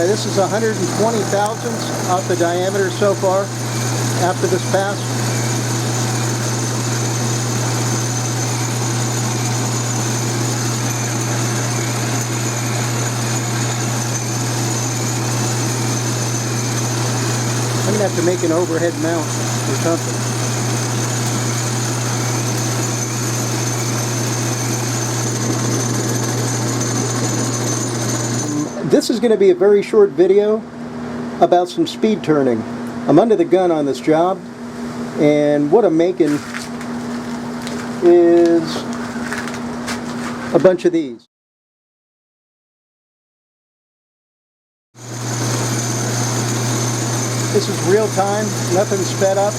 Alright, this is 120 thousandths off the diameter so far after this pass. I'm going to have to make an overhead mount or something. This is going to be a very short video about some speed turning. I'm under the gun on this job, and what I'm making is a bunch of these. This is real time, nothing sped up.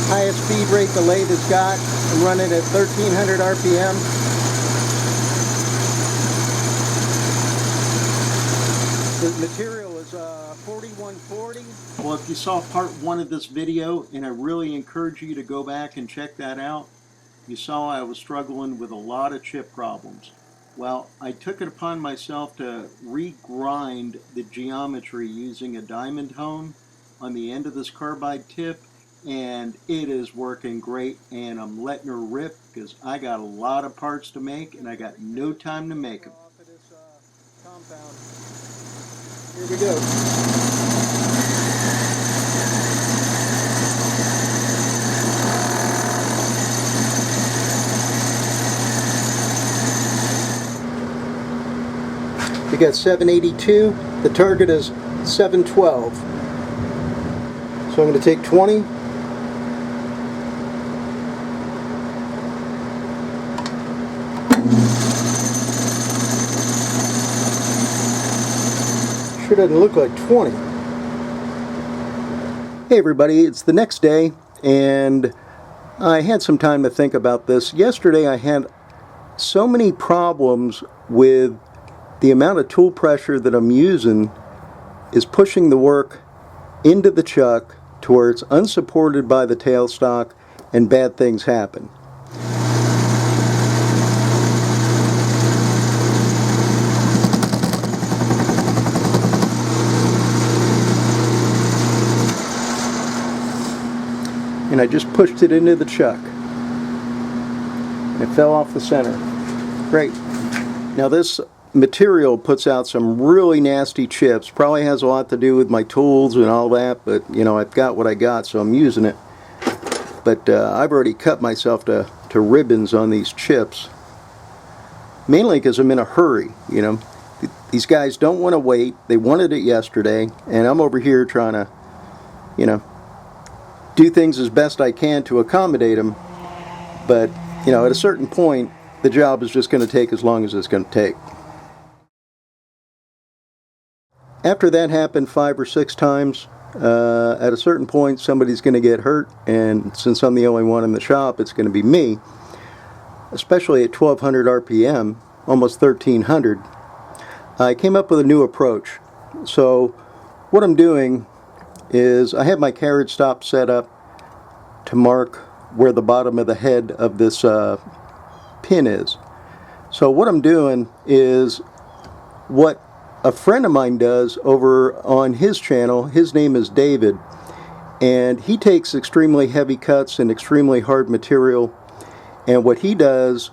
Highest speed rate the lathe has got. I'm running at 1300 RPM. The material is 4140. Well, if you saw part one of this video, and I really encourage you to go back and check that out, you saw I was struggling with a lot of chip problems. Well, I took it upon myself to regrind the geometry using a diamond hone on the end of this carbide tip, and it is working great, and I'm letting her rip because I got a lot of parts to make and I got no time to make them. Here we go. We got 782. The target is 712. So I'm going to take 20. Sure doesn't look like 20. Hey everybody, it's the next day, and I had some time to think about this. Yesterday I had so many problems with the amount of tool pressure that I'm using is pushing the work into the chuck to where it's unsupported by the tailstock and bad things happen. And I just pushed it into the chuck. It fell off the center. Great. Now this material puts out some really nasty chips. Probably has a lot to do with my tools and all that, but you know, I've got what I got, so I'm using it. But I've already cut myself to ribbons on these chips. Mainly because I'm in a hurry, you know. These guys don't want to wait. They wanted it yesterday, and I'm over here trying to, you know, do things as best I can to accommodate them, but you know, at a certain point the job is just going to take as long as it's going to take. After that happened 5 or 6 times, at a certain point somebody's going to get hurt, and since I'm the only one in the shop, it's going to be me, especially at 1200 RPM, almost 1300. I came up with a new approach. So what I'm doing is I have my carriage stop set up to mark where the bottom of the head of this pin is. So what I'm doing is what a friend of mine does over on his channel. His name is David, and he takes extremely heavy cuts and extremely hard material, and what he does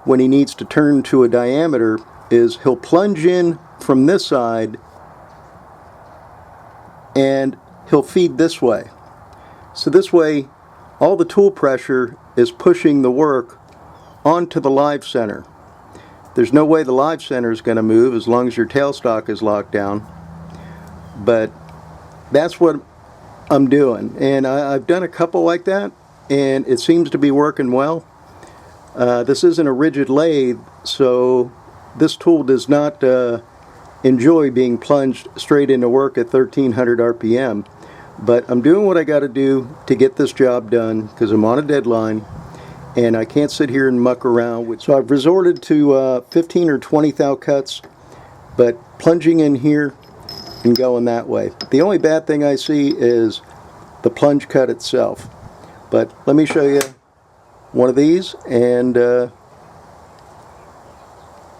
when he needs to turn to a diameter is he'll plunge in from this side and he'll feed this way. So this way all the tool pressure is pushing the work onto the live center. There's no way the live center is going to move as long as your tailstock is locked down, but that's what I'm doing, and I've done a couple like that and it seems to be working well. This isn't a rigid lathe, so this tool does not enjoy being plunged straight into work at 1300 RPM, but I'm doing what I got to do to get this job done because I'm on a deadline and I can't sit here and muck around with. So I've resorted to 15 or 20 thou cuts, but plunging in here and going that way. The only bad thing I see is the plunge cut itself, but let me show you one of these and let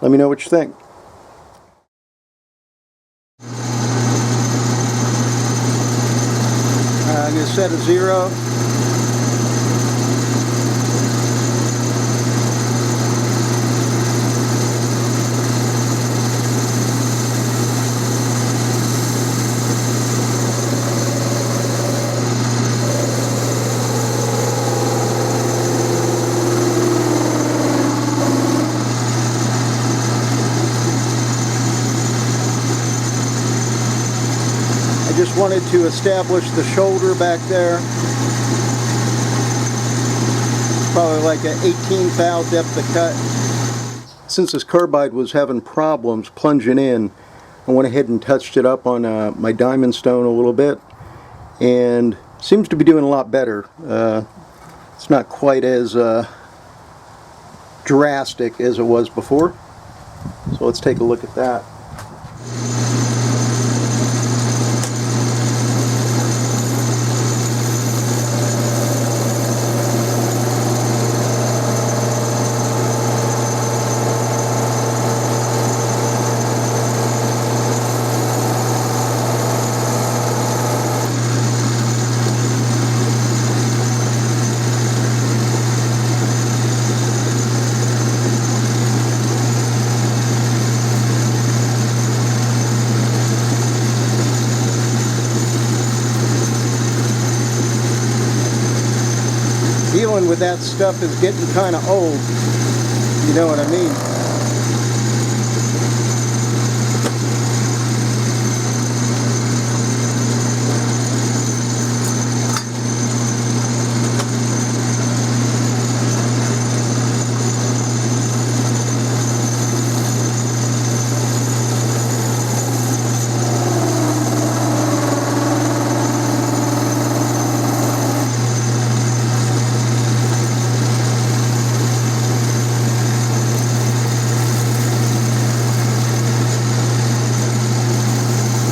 me know what you think. set a 0. Just wanted to establish the shoulder back there. Probably like an 18 thou depth of cut. Since this carbide was having problems plunging in, I went ahead and touched it up on my diamond stone a little bit, and seems to be doing a lot better. It's not quite as drastic as it was before. So let's take a look at that. Dealing with that stuff is getting kind of old, you know what I mean.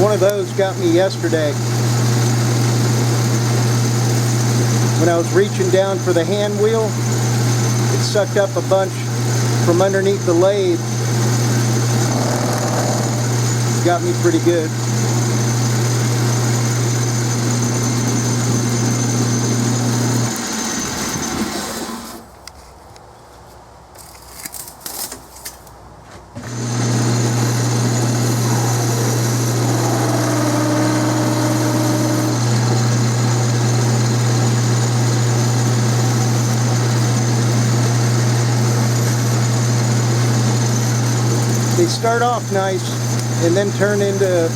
One of those got me yesterday when I was reaching down for the hand wheel. It sucked up a bunch from underneath the lathe. Got me pretty good. They start off nice and then turn into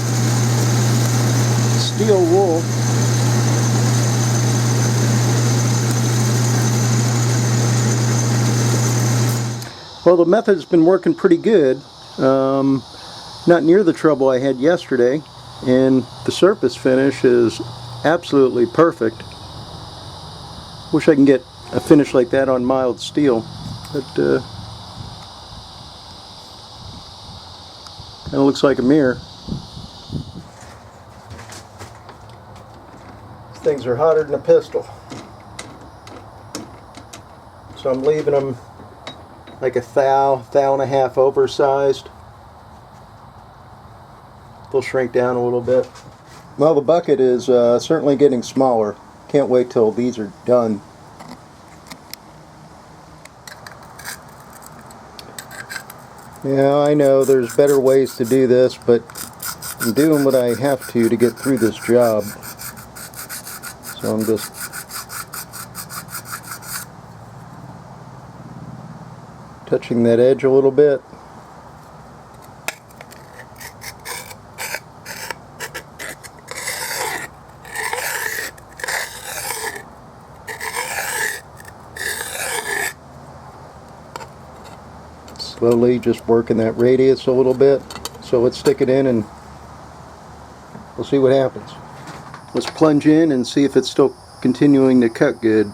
steel wool. Well, the method's been working pretty good. Not near the trouble I had yesterday, and the surface finish is absolutely perfect. Wish I can get a finish like that on mild steel, but kind of looks like a mirror. These things are hotter than a pistol. So I'm leaving them like a thou and a half oversized. They'll shrink down a little bit. Well, the bucket is certainly getting smaller. Can't wait till these are done. Yeah, I know there's better ways to do this, but I'm doing what I have to get through this job. So I'm just touching that edge a little bit. Slowly just working that radius a little bit. So let's stick it in and we'll see what happens. Let's plunge in and see if it's still continuing to cut good.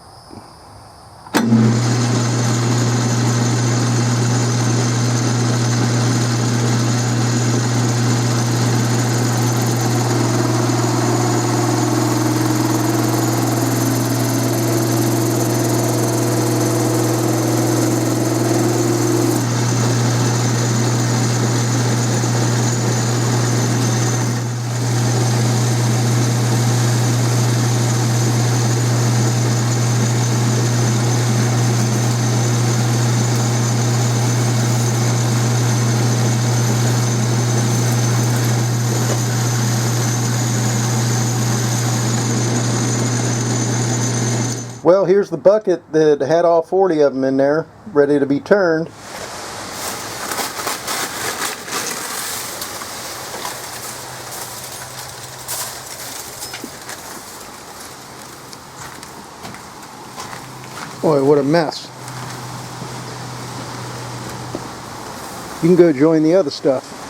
Well, here's the bucket that had all 40 of them in there, ready to be turned. Boy, what a mess. You can go join the other stuff.